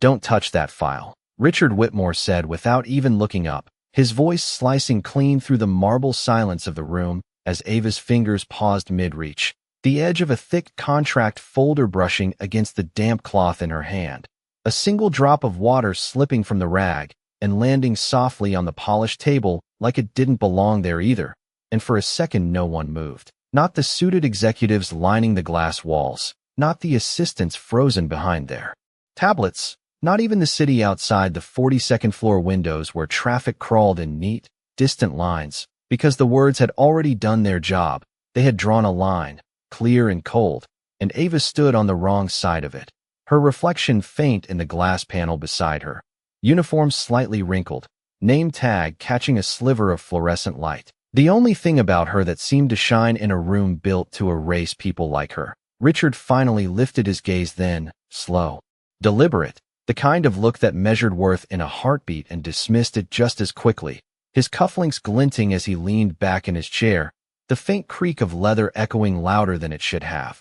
"Don't touch that file," Richard Whitmore said without even looking up, his voice slicing clean through the marble silence of the room as Ava's fingers paused mid-reach, the edge of a thick contract folder brushing against the damp cloth in her hand. A single drop of water slipping from the rag and landing softly on the polished table like it didn't belong there either, and for a second no one moved. Not the suited executives lining the glass walls, not the assistants frozen behind their tablets, not even the city outside the 42nd floor windows where traffic crawled in neat, distant lines, because the words had already done their job. They had drawn a line, clear and cold, and Ava stood on the wrong side of it, her reflection faint in the glass panel beside her, uniform slightly wrinkled, name tag catching a sliver of fluorescent light. The only thing about her that seemed to shine in a room built to erase people like her. Richard finally lifted his gaze then, slow, deliberate, the kind of look that measured worth in a heartbeat and dismissed it just as quickly, his cufflinks glinting as he leaned back in his chair, the faint creak of leather echoing louder than it should have.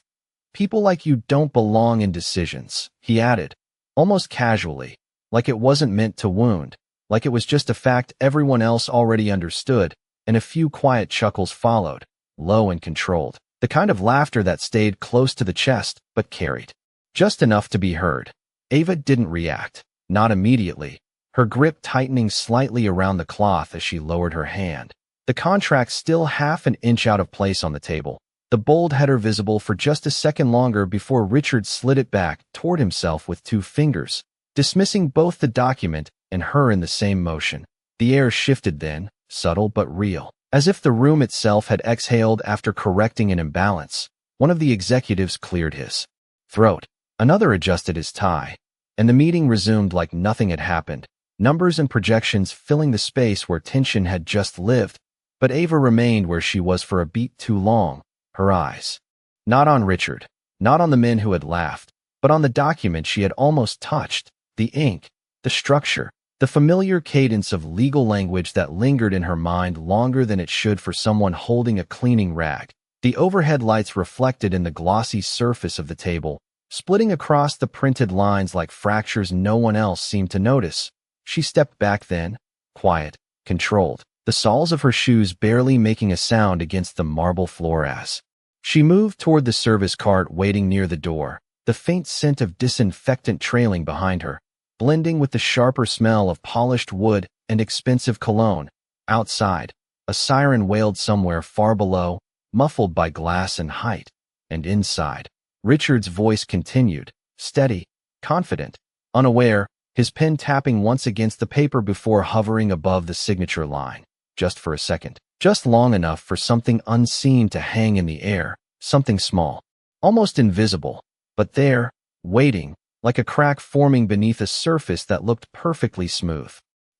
"People like you don't belong in decisions," he added, almost casually, like it wasn't meant to wound, like it was just a fact everyone else already understood, and a few quiet chuckles followed, low and controlled, the kind of laughter that stayed close to the chest but carried just enough to be heard. Ava didn't react, not immediately, her grip tightening slightly around the cloth as she lowered her hand, the contract still half an inch out of place on the table, the bold header visible for just a second longer before Richard slid it back toward himself with two fingers, dismissing both the document and her in the same motion. The air shifted then, subtle but real, as if the room itself had exhaled after correcting an imbalance. One of the executives cleared his throat. Another adjusted his tie, and the meeting resumed like nothing had happened, numbers and projections filling the space where tension had just lived. But Ava remained where she was for a beat too long, her eyes not on Richard, not on the men who had laughed, but on the document she had almost touched, the ink, the structure, the familiar cadence of legal language that lingered in her mind longer than it should for someone holding a cleaning rag. The overhead lights reflected in the glossy surface of the table, splitting across the printed lines like fractures no one else seemed to notice. She stepped back then, quiet, controlled, the soles of her shoes barely making a sound against the marble floor as she moved toward the service cart waiting near the door, the faint scent of disinfectant trailing behind her, blending with the sharper smell of polished wood and expensive cologne. Outside, a siren wailed somewhere far below, muffled by glass and height. And inside, Richard's voice continued, steady, confident, unaware, his pen tapping once against the paper before hovering above the signature line. Just for a second, just long enough for something unseen to hang in the air, something small, almost invisible, but there, waiting, like a crack forming beneath a surface that looked perfectly smooth.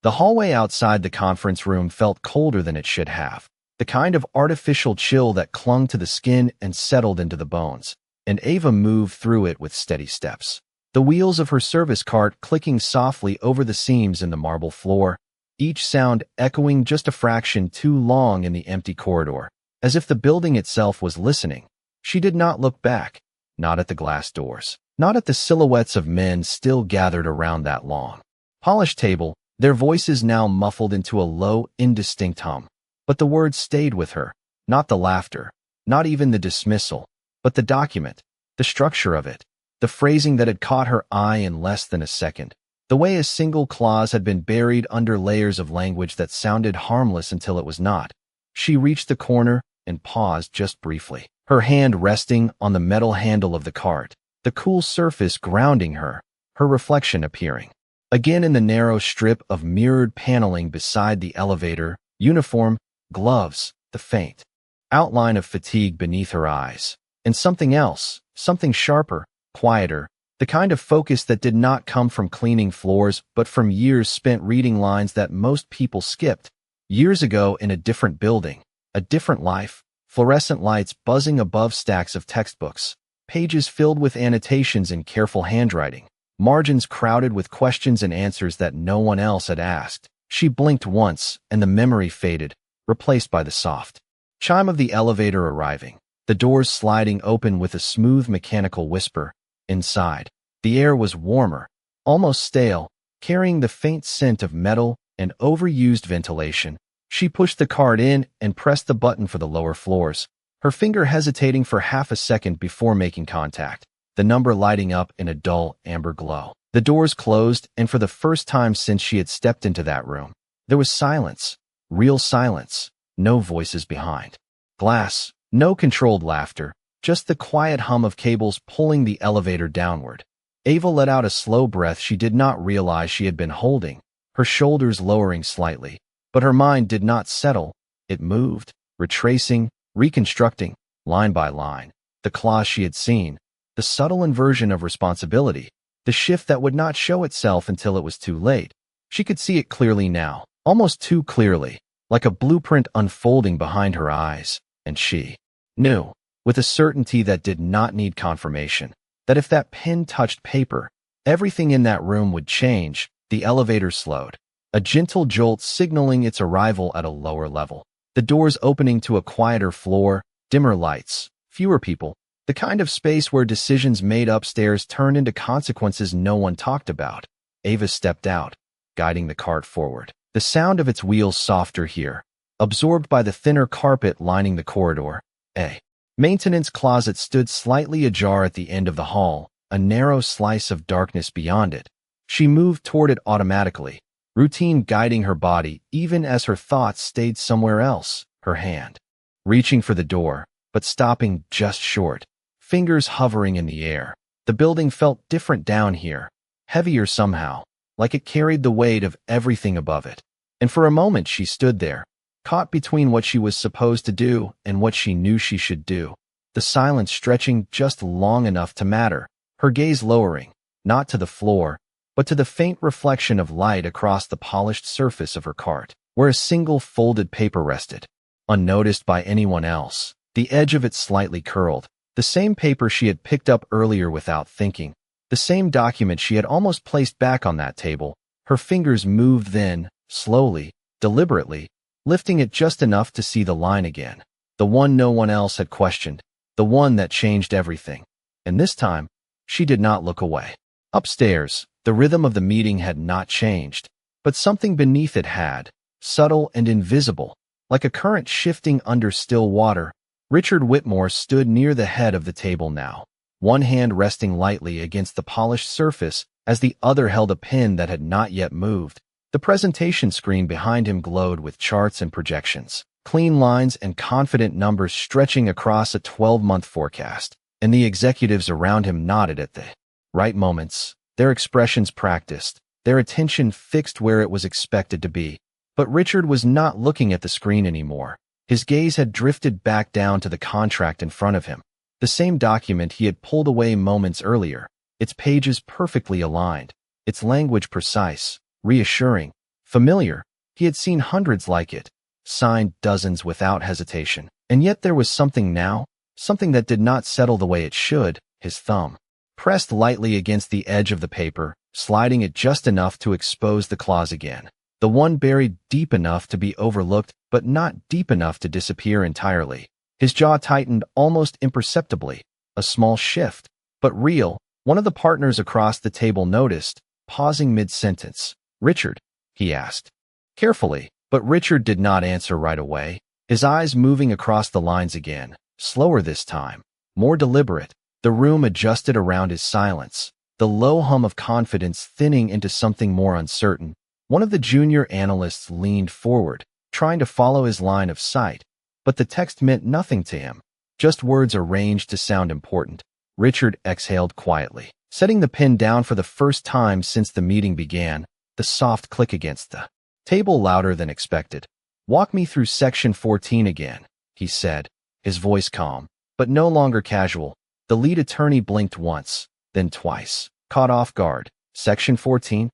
The hallway outside the conference room felt colder than it should have, the kind of artificial chill that clung to the skin and settled into the bones, and Ava moved through it with steady steps, the wheels of her service cart clicking softly over the seams in the marble floor, each sound echoing just a fraction too long in the empty corridor, as if the building itself was listening. She did not look back, not at the glass doors, not at the silhouettes of men still gathered around that long, polished table, their voices now muffled into a low, indistinct hum. But the words stayed with her, not the laughter, not even the dismissal, but the document, the structure of it, the phrasing that had caught her eye in less than a second, the way a single clause had been buried under layers of language that sounded harmless until it was not. She reached the corner and paused just briefly, her hand resting on the metal handle of the cart, the cool surface grounding her, her reflection appearing again in the narrow strip of mirrored paneling beside the elevator, uniform, gloves, the faint outline of fatigue beneath her eyes, and something else, something sharper, quieter, the kind of focus that did not come from cleaning floors but from years spent reading lines that most people skipped, years ago in a different building, a different life, fluorescent lights buzzing above stacks of textbooks, pages filled with annotations in careful handwriting, margins crowded with questions and answers that no one else had asked. She blinked once, and the memory faded, replaced by the soft chime of the elevator arriving, the doors sliding open with a smooth mechanical whisper. Inside, the air was warmer, almost stale, carrying the faint scent of metal and overused ventilation. She pushed the cart in and pressed the button for the lower floors, her finger hesitating for half a second before making contact, the number lighting up in a dull amber glow. The doors closed, and for the first time since she had stepped into that room, there was silence, real silence, no voices behind glass, no controlled laughter, just the quiet hum of cables pulling the elevator downward. Ava let out a slow breath she did not realize she had been holding, her shoulders lowering slightly. But her mind did not settle. It moved, retracing, reconstructing, line by line, the clause she had seen, the subtle inversion of responsibility, the shift that would not show itself until it was too late. She could see it clearly now, almost too clearly, like a blueprint unfolding behind her eyes, and she knew, with a certainty that did not need confirmation, that if that pen touched paper, everything in that room would change. The elevator slowed, a gentle jolt signaling its arrival at a lower level. The doors opening to a quieter floor, dimmer lights, fewer people, the kind of space where decisions made upstairs turned into consequences no one talked about. Ava stepped out, guiding the cart forward. The sound of its wheels softer here, absorbed by the thinner carpet lining the corridor. A maintenance closet stood slightly ajar at the end of the hall, a narrow slice of darkness beyond it. She moved toward it automatically, routine guiding her body even as her thoughts stayed somewhere else, her hand reaching for the door, but stopping just short, fingers hovering in the air. The building felt different down here, heavier somehow, like it carried the weight of everything above it. And for a moment she stood there, caught between what she was supposed to do and what she knew she should do, the silence stretching just long enough to matter, her gaze lowering, not to the floor, but to the faint reflection of light across the polished surface of her cart, where a single folded paper rested, unnoticed by anyone else, the edge of it slightly curled, the same paper she had picked up earlier without thinking, the same document she had almost placed back on that table. Her fingers moved then, slowly, deliberately, lifting it just enough to see the line again, the one no one else had questioned, the one that changed everything. And this time, she did not look away. Upstairs, the rhythm of the meeting had not changed, but something beneath it had, subtle and invisible, like a current shifting under still water. Richard Whitmore stood near the head of the table now, one hand resting lightly against the polished surface as the other held a pen that had not yet moved. The presentation screen behind him glowed with charts and projections, clean lines and confident numbers stretching across a 12-month forecast, and the executives around him nodded at the right moments, their expressions practiced, their attention fixed where it was expected to be. But Richard was not looking at the screen anymore. His gaze had drifted back down to the contract in front of him, the same document he had pulled away moments earlier, its pages perfectly aligned, its language precise, reassuring, familiar. He had seen hundreds like it, signed dozens without hesitation. And yet there was something now, something that did not settle the way it should. His thumb pressed lightly against the edge of the paper, sliding it just enough to expose the clause again. The one buried deep enough to be overlooked, but not deep enough to disappear entirely. His jaw tightened almost imperceptibly, a small shift, but real. One of the partners across the table noticed, pausing mid-sentence. "Richard?" he asked, carefully, but Richard did not answer right away, his eyes moving across the lines again, slower this time, more deliberate. The room adjusted around his silence, the low hum of confidence thinning into something more uncertain. One of the junior analysts leaned forward, trying to follow his line of sight, but the text meant nothing to him, just words arranged to sound important. Richard exhaled quietly, setting the pen down for the first time since the meeting began, the soft click against the table louder than expected. "Walk me through section 14 again," he said, his voice calm, but no longer casual. The lead attorney blinked once, then twice, caught off guard. "Section 14?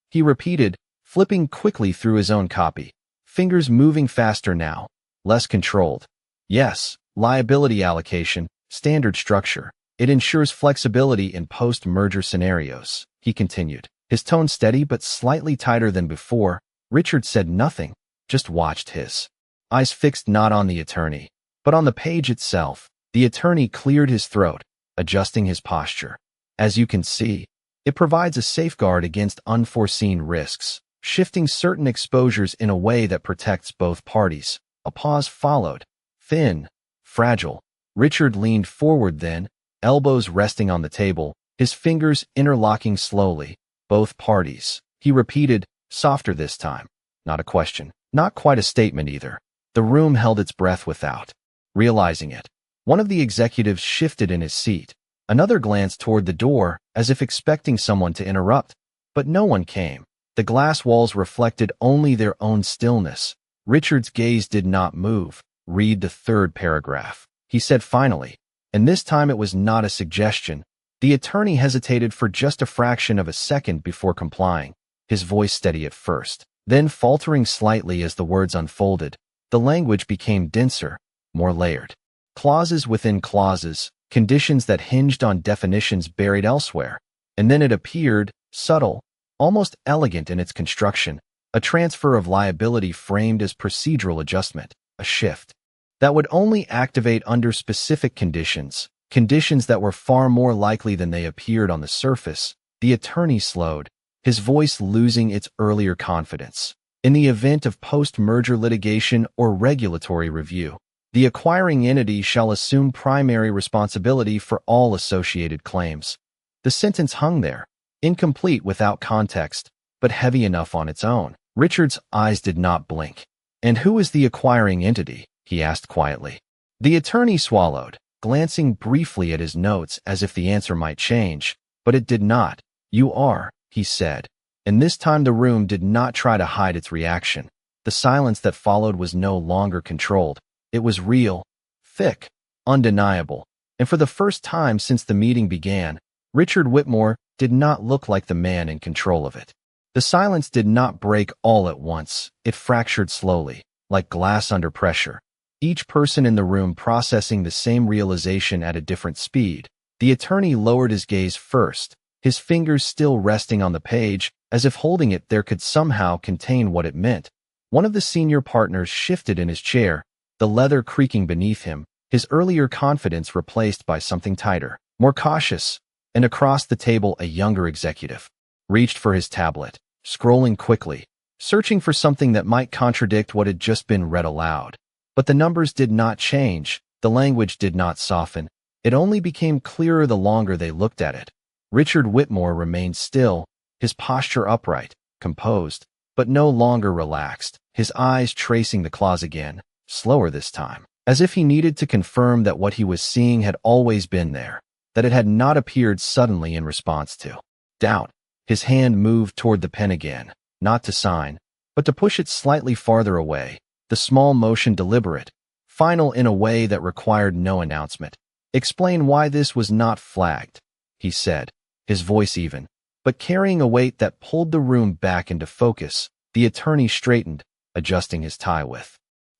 He repeated, flipping quickly through his own copy, fingers moving faster now, less controlled. "Yes, liability allocation, standard structure. It ensures flexibility in post-merger scenarios," he continued, his tone steady but slightly tighter than before. Richard said nothing, just watched, his eyes fixed not on the attorney, but on the page itself. The attorney cleared his throat, adjusting his posture. "As you can see, It provides a safeguard against unforeseen risks, shifting certain exposures in a way that protects both parties. A pause followed. Thin, fragile. Richard leaned forward then, elbows resting on the table, his fingers interlocking slowly. Both parties. He repeated, softer this time. Not a question. Not quite a statement either. The room held its breath without realizing it. One of the executives shifted in his seat. Another glanced toward the door, as if expecting someone to interrupt. But no one came. The glass walls reflected only their own stillness. Richard's gaze did not move. Read the third paragraph, he said finally. And this time it was not a suggestion. The attorney hesitated for just a fraction of a second before complying, his voice steady at first, then faltering slightly as the words unfolded. The language became denser, more layered. Clauses within clauses, conditions that hinged on definitions buried elsewhere. And then it appeared, subtle, almost elegant in its construction, a transfer of liability framed as procedural adjustment, a shift that would only activate under specific conditions, conditions that were far more likely than they appeared on the surface. The attorney slowed, his voice losing its earlier confidence. In the event of post-merger litigation or regulatory review, the acquiring entity shall assume primary responsibility for all associated claims. The sentence hung there, incomplete without context, but heavy enough on its own. Richard's eyes did not blink. And who is the acquiring entity? He asked quietly. The attorney swallowed, glancing briefly at his notes as if the answer might change, but it did not. You are, he said. And this time the room did not try to hide its reaction. The silence that followed was no longer controlled. It was real, thick, undeniable. And for the first time since the meeting began, Richard Whitmore did not look like the man in control of it. The silence did not break all at once. It fractured slowly, like glass under pressure. Each person in the room processing the same realization at a different speed. The attorney lowered his gaze first, his fingers still resting on the page, as if holding it there could somehow contain what it meant. One of the senior partners shifted in his chair, the leather creaking beneath him, his earlier confidence replaced by something tighter, more cautious. And across the table a younger executive reached for his tablet, scrolling quickly, searching for something that might contradict what had just been read aloud. But the numbers did not change, the language did not soften. It only became clearer the longer they looked at it. Richard Whitmore remained still, his posture upright, composed, but no longer relaxed, his eyes tracing the clause again, slower this time, as if he needed to confirm that what he was seeing had always been there, that it had not appeared suddenly in response to doubt. His hand moved toward the pen again, not to sign, but to push it slightly farther away, the small motion deliberate, final in a way that required no announcement. Explain why this was not flagged, he said, his voice even, but carrying a weight that pulled the room back into focus. The attorney straightened, adjusting his tie with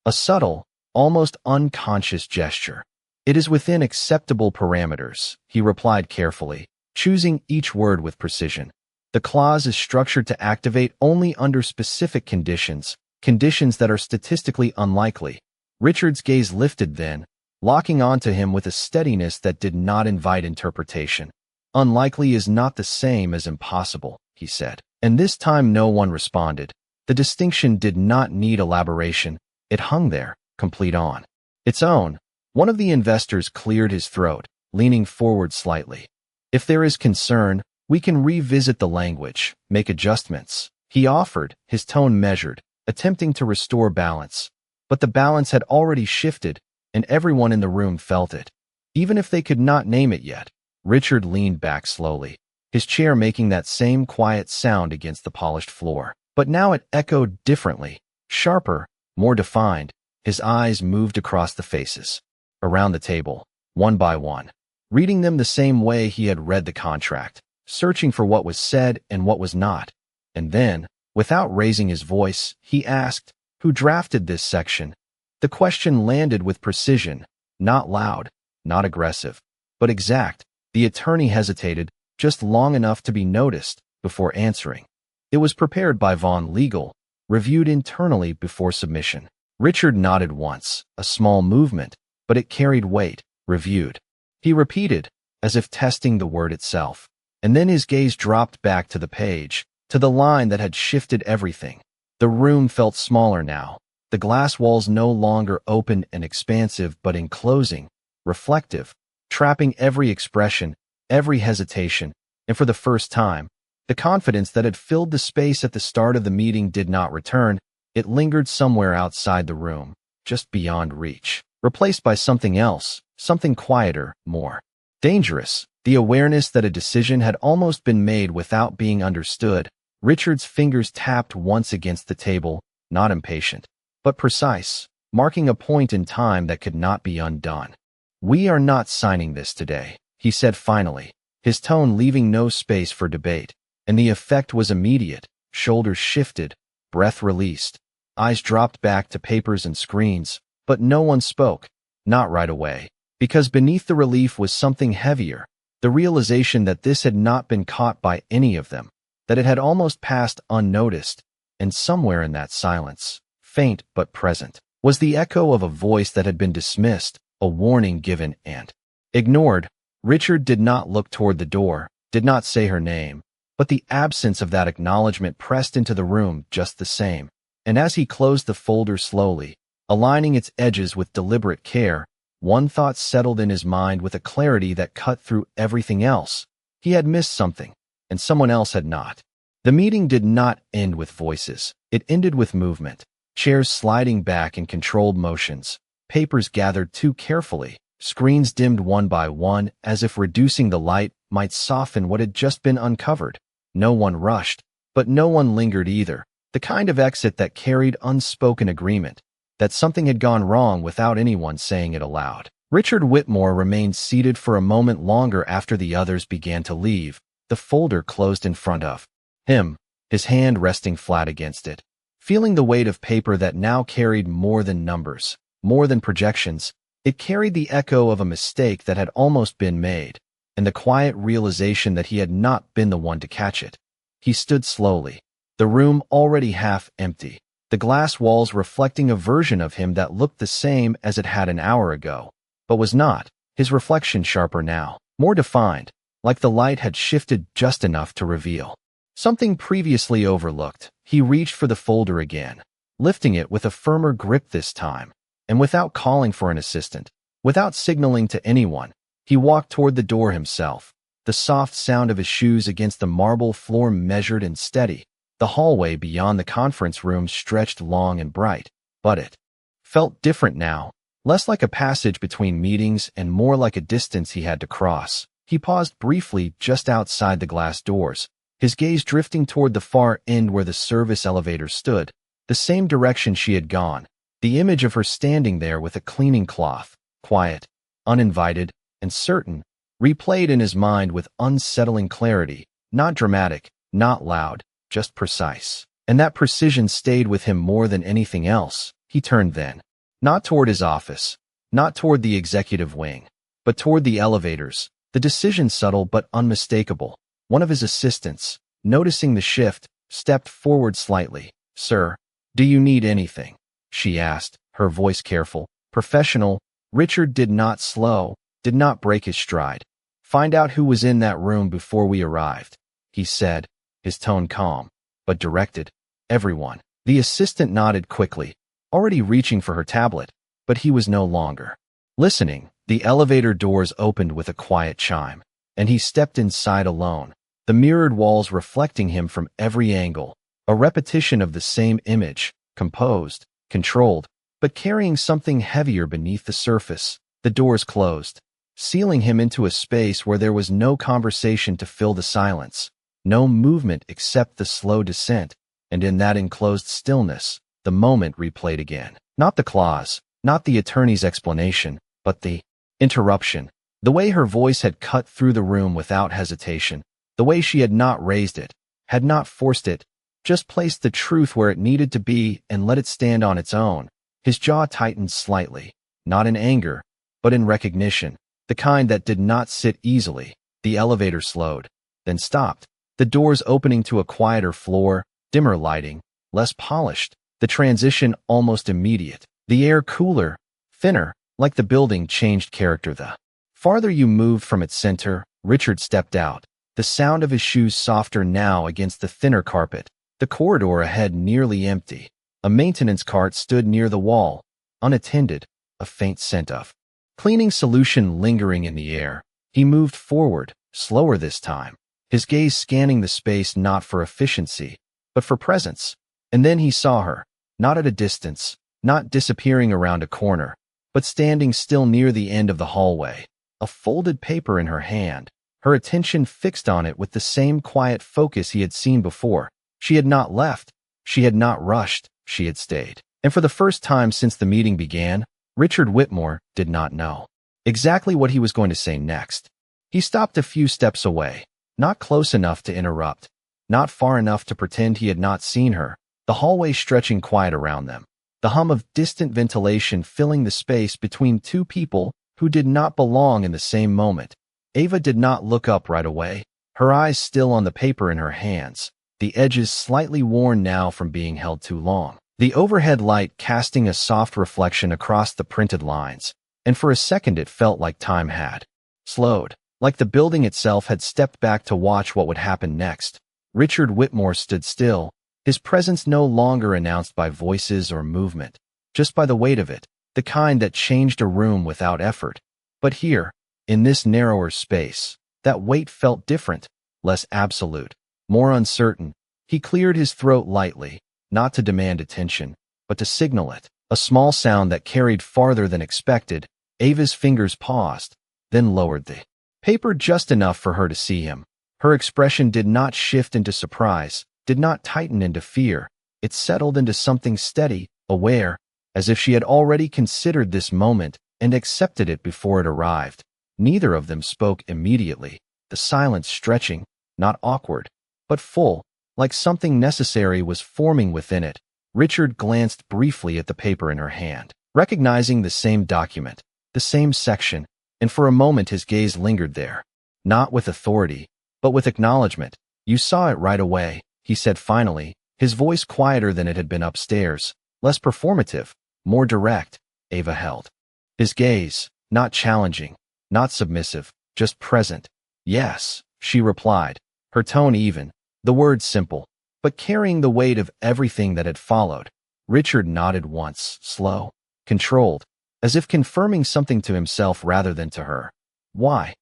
a subtle, almost unconscious gesture. It is within acceptable parameters, he replied carefully, choosing each word with precision. The clause is structured to activate only under specific conditions, conditions that are statistically unlikely. Richard's gaze lifted then, locking onto him with a steadiness that did not invite interpretation. Unlikely is not the same as impossible, he said. And this time no one responded. The distinction did not need elaboration. It hung there, complete on its own. One of the investors cleared his throat, leaning forward slightly. If there is concern, we can revisit the language, make adjustments, he offered, his tone measured, attempting to restore balance. But the balance had already shifted, and everyone in the room felt it. Even if they could not name it yet. Richard leaned back slowly, his chair making that same quiet sound against the polished floor. But now it echoed differently, sharper, more defined. His eyes moved across the faces, around the table, one by one, reading them the same way he had read the contract, searching for what was said and what was not. And then, without raising his voice, he asked, "Who drafted this section?" The question landed with precision, not loud, not aggressive, but exact. The attorney hesitated, just long enough to be noticed, before answering. It was prepared by Vaughn Legal, reviewed internally before submission. Richard nodded once, a small movement, but it carried weight, reviewed. He repeated, as if testing the word itself. And then his gaze dropped back to the page, to the line that had shifted everything. The room felt smaller now. The glass walls no longer open and expansive but enclosing, reflective, trapping every expression, every hesitation, and for the first time, the confidence that had filled the space at the start of the meeting did not return. It lingered somewhere outside the room, just beyond reach, replaced by something else, something quieter, more dangerous, the awareness that a decision had almost been made without being understood. Richard's fingers tapped once against the table, not impatient, but precise, marking a point in time that could not be undone. "We are not signing this today," he said finally, his tone leaving no space for debate, and the effect was immediate. Shoulders shifted, breath released, eyes dropped back to papers and screens, but no one spoke, not right away, because beneath the relief was something heavier, the realization that this had not been caught by any of them, that it had almost passed unnoticed, and somewhere in that silence, faint but present, was the echo of a voice that had been dismissed, a warning given and ignored. Richard did not look toward the door, did not say her name, but the absence of that acknowledgement pressed into the room just the same, and as he closed the folder slowly, aligning its edges with deliberate care, one thought settled in his mind with a clarity that cut through everything else. He had missed something, and someone else had not. The meeting did not end with voices. It ended with movement, chairs sliding back in controlled motions, papers gathered too carefully, screens dimmed one by one as if reducing the light might soften what had just been uncovered. No one rushed, but no one lingered either, the kind of exit that carried unspoken agreement, that something had gone wrong without anyone saying it aloud. Richard Whitmore remained seated for a moment longer after the others began to leave, the folder closed in front of him, his hand resting flat against it, feeling the weight of paper that now carried more than numbers, more than projections. It carried the echo of a mistake that had almost been made, and the quiet realization that he had not been the one to catch it. He stood slowly, the room already half empty, the glass walls reflecting a version of him that looked the same as it had an hour ago, but was not, his reflection sharper now, more defined, like the light had shifted just enough to reveal something previously overlooked. He reached for the folder again, lifting it with a firmer grip this time, and without calling for an assistant, without signaling to anyone, he walked toward the door himself, the soft sound of his shoes against the marble floor measured and steady. The hallway beyond the conference room stretched long and bright, but it felt different now, less like a passage between meetings and more like a distance he had to cross. He paused briefly just outside the glass doors, his gaze drifting toward the far end where the service elevator stood, the same direction she had gone, the image of her standing there with a cleaning cloth, quiet, uninvited, and certain, replayed in his mind with unsettling clarity, not dramatic, not loud, just precise. And that precision stayed with him more than anything else. He turned then, not toward his office, not toward the executive wing, but toward the elevators, the decision subtle but unmistakable. One of his assistants, noticing the shift, stepped forward slightly. "Sir, do you need anything?" she asked, her voice careful, professional. Richard did not slow, did not break his stride. "Find out who was in that room before we arrived," he said, his tone calm, but directed. "Everyone." The assistant nodded quickly, already reaching for her tablet, but he was no longer listening. The elevator doors opened with a quiet chime, and he stepped inside alone, the mirrored walls reflecting him from every angle, a repetition of the same image, composed, controlled, but carrying something heavier beneath the surface. The doors closed, sealing him into a space where there was no conversation to fill the silence, no movement except the slow descent, and in that enclosed stillness, the moment replayed again. Not the clause, not the attorney's explanation, but the interruption. The way her voice had cut through the room without hesitation, the way she had not raised it, had not forced it, just placed the truth where it needed to be and let it stand on its own. His jaw tightened slightly, not in anger, but in recognition, the kind that did not sit easily. The elevator slowed, then stopped, the doors opening to a quieter floor, dimmer lighting, less polished, the transition almost immediate, the air cooler, thinner, like the building changed character. The farther you moved from its center, Richard stepped out, the sound of his shoes softer now against the thinner carpet, the corridor ahead nearly empty. A maintenance cart stood near the wall, unattended, a faint scent of cleaning solution lingering in the air. He moved forward, slower this time, his gaze scanning the space not for efficiency, but for presence. And then he saw her, not at a distance, not disappearing around a corner, but standing still near the end of the hallway, a folded paper in her hand, her attention fixed on it with the same quiet focus he had seen before. She had not left, she had not rushed, she had stayed. And for the first time since the meeting began, Richard Whitmore did not know exactly what he was going to say next. He stopped a few steps away, not close enough to interrupt, not far enough to pretend he had not seen her, the hallway stretching quiet around them, the hum of distant ventilation filling the space between two people who did not belong in the same moment. Ava did not look up right away, her eyes still on the paper in her hands, the edges slightly worn now from being held too long. The overhead light casting a soft reflection across the printed lines, and for a second it felt like time had slowed, like the building itself had stepped back to watch what would happen next. Richard Whitmore stood still, his presence no longer announced by voices or movement, just by the weight of it, the kind that changed a room without effort. But here, in this narrower space, that weight felt different, less absolute, more uncertain. He cleared his throat lightly, not to demand attention, but to signal it, a small sound that carried farther than expected. Ava's fingers paused, then lowered the paper just enough for her to see him. Her expression did not shift into surprise, did not tighten into fear. It settled into something steady, aware, as if she had already considered this moment and accepted it before it arrived. Neither of them spoke immediately, the silence stretching, not awkward, but full, like something necessary was forming within it. Richard glanced briefly at the paper in her hand, recognizing the same document, the same section, and for a moment his gaze lingered there, not with authority, but with acknowledgement. "You saw it right away," he said finally, his voice quieter than it had been upstairs, less performative, more direct. Ava held his gaze, not challenging, not submissive, just present. "Yes," she replied, her tone even, the words simple, but carrying the weight of everything that had followed. Richard nodded once, slow, controlled, as if confirming something to himself rather than to her. "Why?"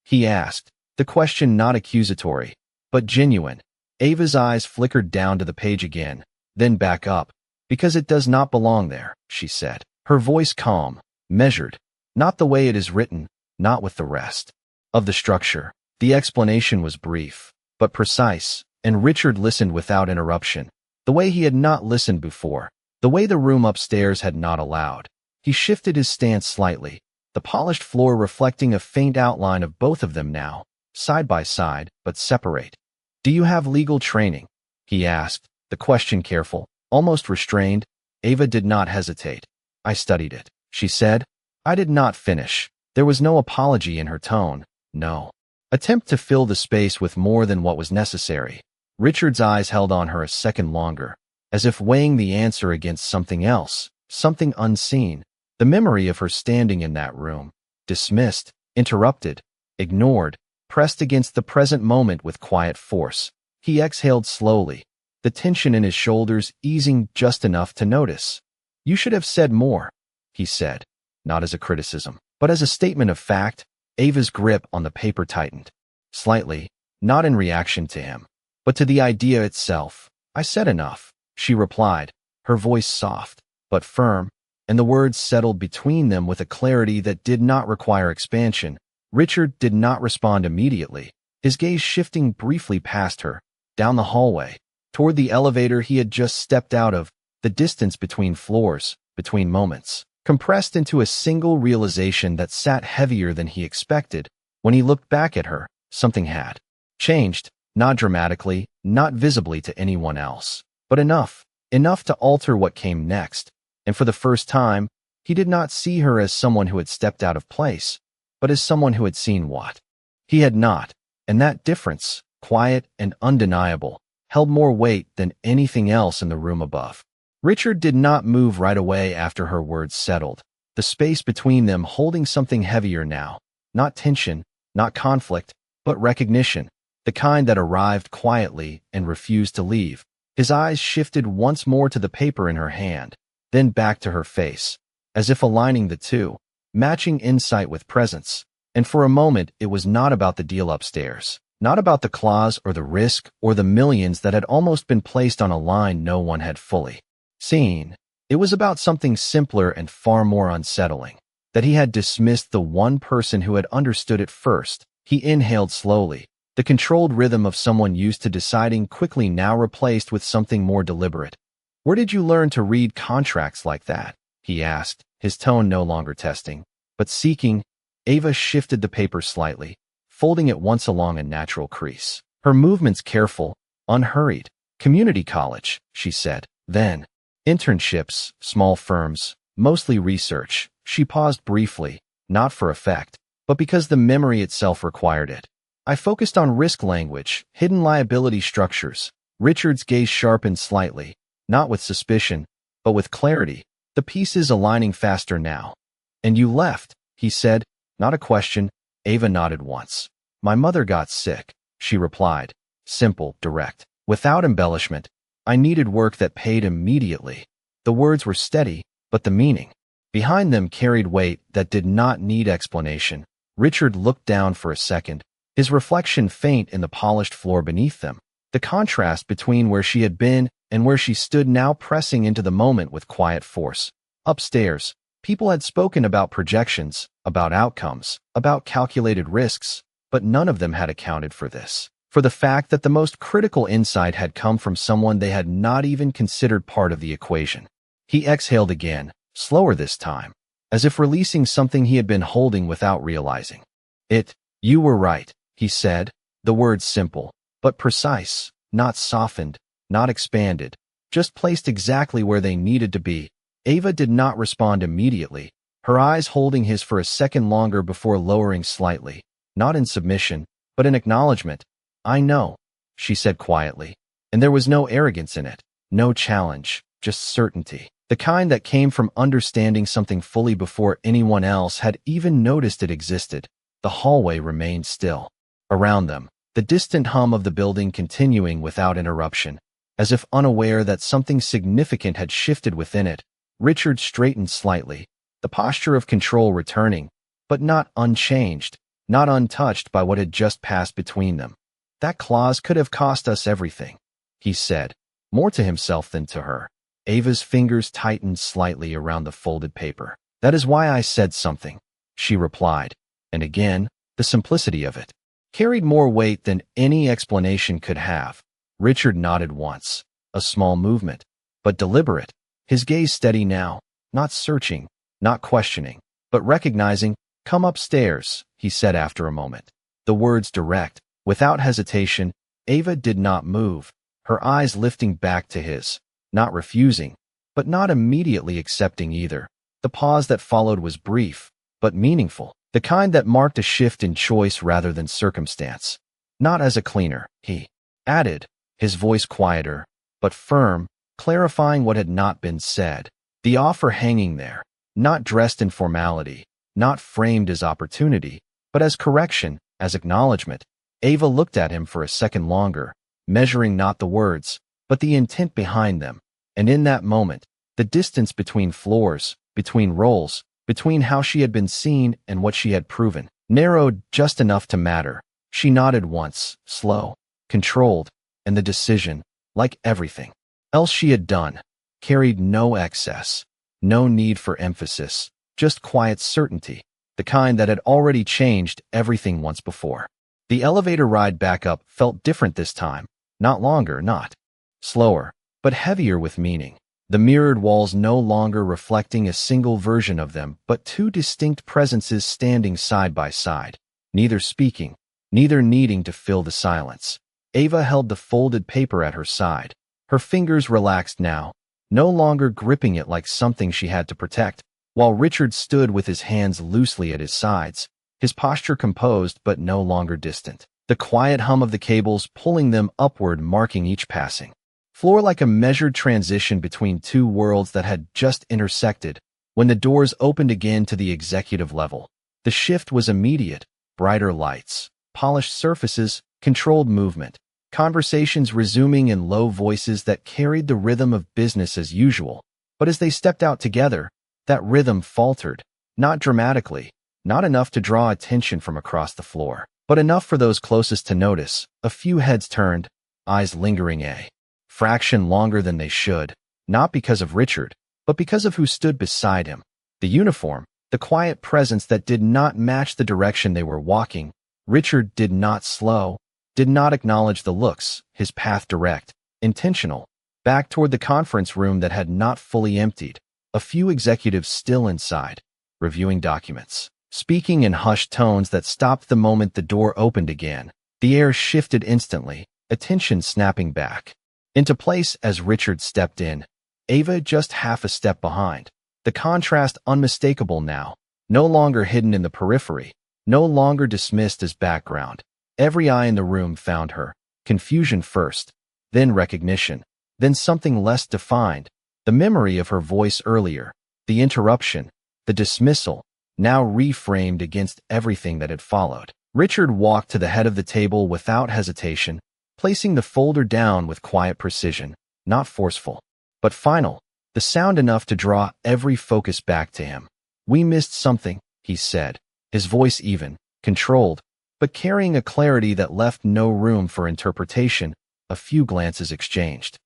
he asked, the question not accusatory, but genuine. Ava's eyes flickered down to the page again, then back up. "Because it does not belong there," she said, her voice calm, measured, not the way it is written, not with the rest of the structure. The explanation was brief, but precise, and Richard listened without interruption, the way he had not listened before, the way the room upstairs had not allowed. He shifted his stance slightly, the polished floor reflecting a faint outline of both of them now, side by side, but separate. "Do you have legal training?" he asked, the question careful, almost restrained. Ava did not hesitate. "I studied it," she said. "I did not finish." There was no apology in her tone, no attempt to fill the space with more than what was necessary. Richard's eyes held on her a second longer, as if weighing the answer against something else, something unseen, the memory of her standing in that room, dismissed, interrupted, ignored, pressed against the present moment with quiet force. He exhaled slowly, the tension in his shoulders easing just enough to notice. "You should have said more," he said, not as a criticism, but as a statement of fact. Ava's grip on the paper tightened, slightly, not in reaction to him, but to the idea itself. "I said enough," she replied, her voice soft, but firm, and the words settled between them with a clarity that did not require expansion. Richard did not respond immediately, his gaze shifting briefly past her, down the hallway, toward the elevator he had just stepped out of, the distance between floors, between moments, compressed into a single realization that sat heavier than he expected. When he looked back at her, something had changed, not dramatically, not visibly to anyone else, but enough to alter what came next. And for the first time, he did not see her as someone who had stepped out of place, but as someone who had seen what he had not. And that difference, quiet and undeniable, held more weight than anything else in the room above. Richard did not move right away after her words settled, the space between them holding something heavier now, not tension, not conflict, but recognition. the kind that arrived quietly and refused to leave. His eyes shifted once more to the paper in her hand, then back to her face, as if aligning the two, matching insight with presence. And for a moment, it was not about the deal upstairs, not about the clause or the risk or the millions that had almost been placed on a line no one had fully seen. It was about something simpler and far more unsettling, that he had dismissed the one person who had understood it first. He inhaled slowly, the controlled rhythm of someone used to deciding quickly now replaced with something more deliberate. "Where did you learn to read contracts like that?" he asked, his tone no longer testing, but seeking. Ava shifted the paper slightly, folding it once along a natural crease. Her movements careful, unhurried. "Community college," she said. Then, "internships, small firms, mostly research." She paused briefly, not for effect, but because the memory itself required it. "I focused on risk language, hidden liability structures." Richard's gaze sharpened slightly, not with suspicion, but with clarity, the pieces aligning faster now. "And you left," he said, not a question. Ava nodded once. "My mother got sick," she replied, simple, direct, without embellishment. "I needed work that paid immediately." The words were steady, but the meaning behind them carried weight that did not need explanation. Richard looked down for a second, his reflection faint in the polished floor beneath them. The contrast between where she had been and where she stood now pressing into the moment with quiet force. Upstairs, people had spoken about projections, about outcomes, about calculated risks, but none of them had accounted for this, for the fact that the most critical insight had come from someone they had not even considered part of the equation. He exhaled again, slower this time, as if releasing something he had been holding without realizing it. "You were right," he said, the words simple, but precise, not softened, not expanded, just placed exactly where they needed to be. Ava did not respond immediately, her eyes holding his for a second longer before lowering slightly, not in submission, but in acknowledgement. "I know," she said quietly, and there was no arrogance in it, no challenge, just certainty, the kind that came from understanding something fully before anyone else had even noticed it existed. The hallway remained still. Around them, the distant hum of the building continuing without interruption, as if unaware that something significant had shifted within it. Richard straightened slightly, the posture of control returning, but not unchanged, not untouched by what had just passed between them. "That clause could have cost us everything," he said, more to himself than to her. Ava's fingers tightened slightly around the folded paper. "That is why I said something," she replied, and again, the simplicity of it carried more weight than any explanation could have. Richard nodded once, a small movement, but deliberate, his gaze steady now, not searching, not questioning, but recognizing. "Come upstairs," he said after a moment. The words direct, without hesitation. Ava did not move, her eyes lifting back to his, not refusing, but not immediately accepting either. The pause that followed was brief, but meaningful, the kind that marked a shift in choice rather than circumstance. "Not as a cleaner," he added, his voice quieter, but firm, clarifying what had not been said. The offer hanging there, not dressed in formality, not framed as opportunity, but as correction, as acknowledgement. Ava looked at him for a second longer, measuring not the words, but the intent behind them. And in that moment, the distance between floors, between roles, between how she had been seen and what she had proven, narrowed just enough to matter. She nodded once, slow, controlled, and the decision, like everything else she had done, carried no excess, no need for emphasis, just quiet certainty, the kind that had already changed everything once before. The elevator ride back up felt different this time, not longer, not slower, but heavier with meaning. The mirrored walls no longer reflecting a single version of them, but two distinct presences standing side by side, neither speaking, neither needing to fill the silence. Ava held the folded paper at her side, her fingers relaxed now, no longer gripping it like something she had to protect, while Richard stood with his hands loosely at his sides, his posture composed but no longer distant, the quiet hum of the cables pulling them upward marking each passing floor like a measured transition between two worlds that had just intersected. When the doors opened again to the executive level, the shift was immediate: brighter lights, polished surfaces, controlled movement, conversations resuming in low voices that carried the rhythm of business as usual. But as they stepped out together, that rhythm faltered, not dramatically, not enough to draw attention from across the floor, but enough for those closest to notice. A few heads turned, eyes lingering a fraction longer than they should, not because of Richard, but because of who stood beside him. The uniform, the quiet presence that did not match the direction they were walking. Richard did not slow, did not acknowledge the looks, his path direct, intentional, back toward the conference room that had not fully emptied. A few executives still inside, reviewing documents, speaking in hushed tones that stopped the moment the door opened again. The air shifted instantly, attention snapping back into place as Richard stepped in, Ava just half a step behind. The contrast unmistakable now, no longer hidden in the periphery, no longer dismissed as background. Every eye in the room found her, confusion first, then recognition, then something less defined, the memory of her voice earlier, the interruption, the dismissal, now reframed against everything that had followed. Richard walked to the head of the table without hesitation, placing the folder down with quiet precision, not forceful, but final, the sound enough to draw every focus back to him. "We missed something," he said, his voice even, controlled, but carrying a clarity that left no room for interpretation. A few glances exchanged.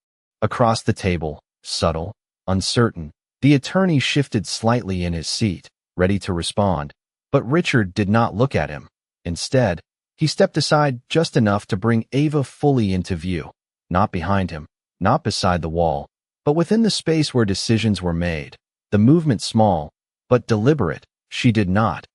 Across the table, subtle, uncertain, the attorney shifted slightly in his seat, ready to respond, but Richard did not look at him. Instead, he stepped aside just enough to bring Ava fully into view, not behind him, not beside the wall, but within the space where decisions were made. The movement small, but deliberate. She did not.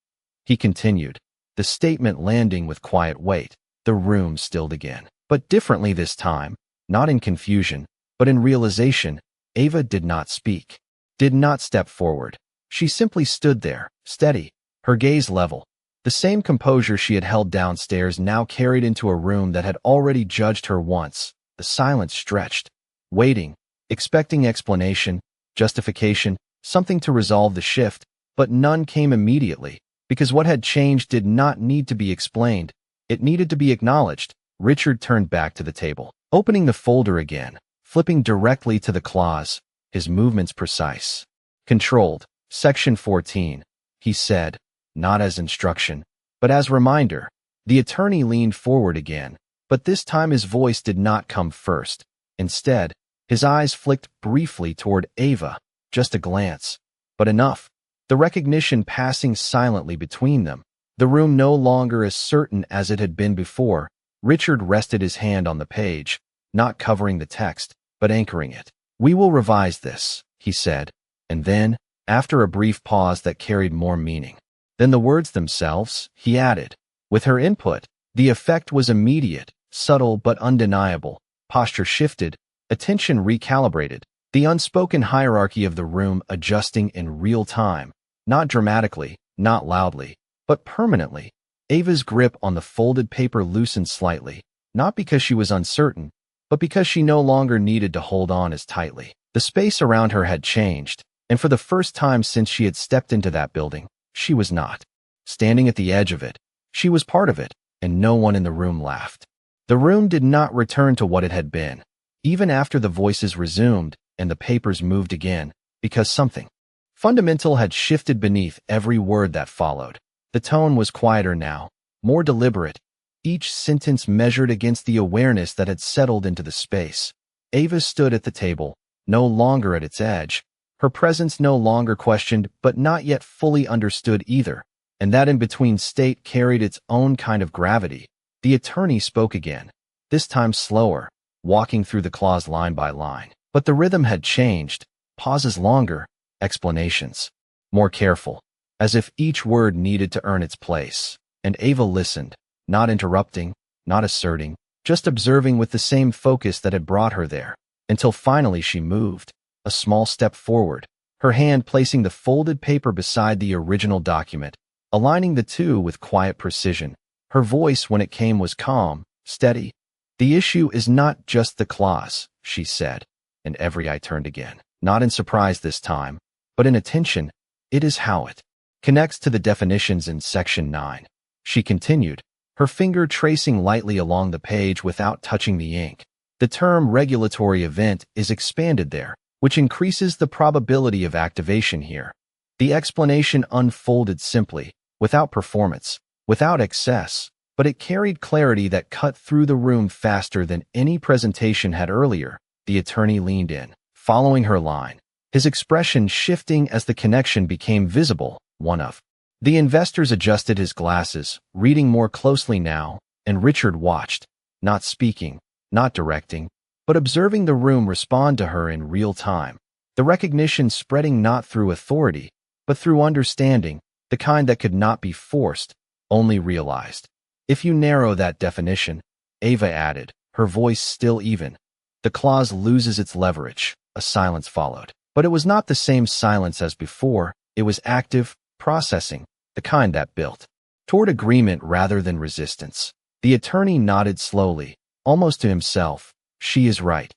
He continued, the statement landing with quiet weight. The room stilled again, but differently this time, not in confusion, but in realization. Ava did not speak, did not step forward. She simply stood there, steady, her gaze level. The same composure she had held downstairs now carried into a room that had already judged her once. The silence stretched, waiting, expecting explanation, justification, something to resolve the shift, but none came immediately, because what had changed did not need to be explained. It needed to be acknowledged. Richard turned back to the table, opening the folder again, flipping directly to the clause, his movements precise, controlled. Section 14, he said, not as instruction, but as reminder. The attorney leaned forward again, but this time his voice did not come first. Instead, his eyes flicked briefly toward Ava, just a glance, but enough. The recognition passing silently between them, the room no longer as certain as it had been before. Richard rested his hand on the page, not covering the text, but anchoring it. "We will revise this," he said, and then, after a brief pause that carried more meaning than the words themselves, he added, with her input, the effect was immediate, subtle but undeniable. Posture shifted, attention recalibrated, the unspoken hierarchy of the room adjusting in real time, not dramatically, not loudly, but permanently. Ava's grip on the folded paper loosened slightly, not because she was uncertain, but because she no longer needed to hold on as tightly. The space around her had changed, and for the first time since she had stepped into that building, she was not standing at the edge of it. She was part of it, and no one in the room laughed. The room did not return to what it had been, even after the voices resumed and the papers moved again, because something fundamental had shifted beneath every word that followed. The tone was quieter now, more deliberate, each sentence measured against the awareness that had settled into the space. Ava stood at the table, no longer at its edge, her presence no longer questioned but not yet fully understood either, and that in-between state carried its own kind of gravity. The attorney spoke again, this time slower, walking through the clause line by line. But the rhythm had changed, pauses longer, explanations more careful, as if each word needed to earn its place. And Ava listened, not interrupting, not asserting, just observing with the same focus that had brought her there, until finally she moved, a small step forward, her hand placing the folded paper beside the original document, aligning the two with quiet precision. Her voice when it came was calm, steady. "The issue is not just the clause," she said, and every eye turned again, not in surprise this time, but in attention. "It is how it connects to the definitions in Section 9. She continued, her finger tracing lightly along the page without touching the ink. The term regulatory event is expanded there, which increases the probability of activation here. The explanation unfolded simply, without performance, without excess, but it carried clarity that cut through the room faster than any presentation had earlier. The attorney leaned in, following her line, his expression shifting as the connection became visible. One of the investors adjusted his glasses, reading more closely now, and Richard watched, not speaking, not directing, but observing the room respond to her in real time. The recognition spreading not through authority, but through understanding, the kind that could not be forced, only realized. If you narrow that definition, Ava added, her voice still even, the clause loses its leverage. A silence followed. But it was not the same silence as before. It was active, processing, the kind that built toward agreement rather than resistance. The attorney nodded slowly, almost to himself. She is right,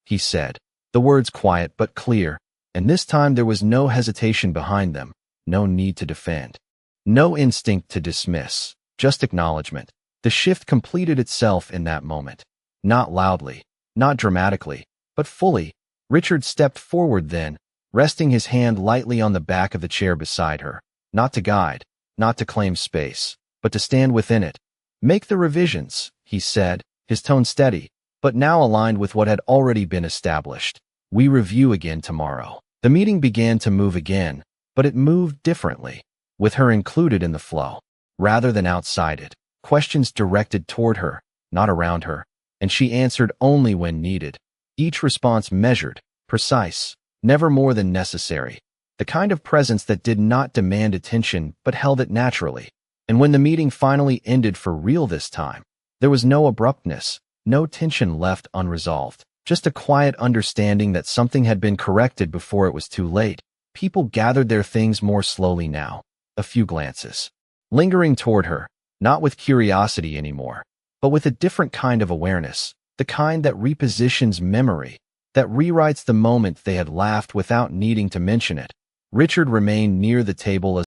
he said, the words quiet but clear, and this time there was no hesitation behind them, no need to defend, no instinct to dismiss, just acknowledgement. The shift completed itself in that moment. Not loudly, not dramatically, but fully. Richard stepped forward then, resting his hand lightly on the back of the chair beside her, not to guide, not to claim space, but to stand within it. Make the revisions, he said, his tone steady, but now aligned with what had already been established. We review again tomorrow. The meeting began to move again, but it moved differently, with her included in the flow, rather than outside it. Questions directed toward her, not around her, and she answered only when needed. Each response measured, precise, never more than necessary. The kind of presence that did not demand attention but held it naturally. And when the meeting finally ended for real this time, there was no abruptness, no tension left unresolved, just a quiet understanding that something had been corrected before it was too late. People gathered their things more slowly now, a few glances, lingering toward her, not with curiosity anymore, but with a different kind of awareness. The kind that repositions memory, that rewrites the moment they had laughed without needing to mention it. Richard remained near the table as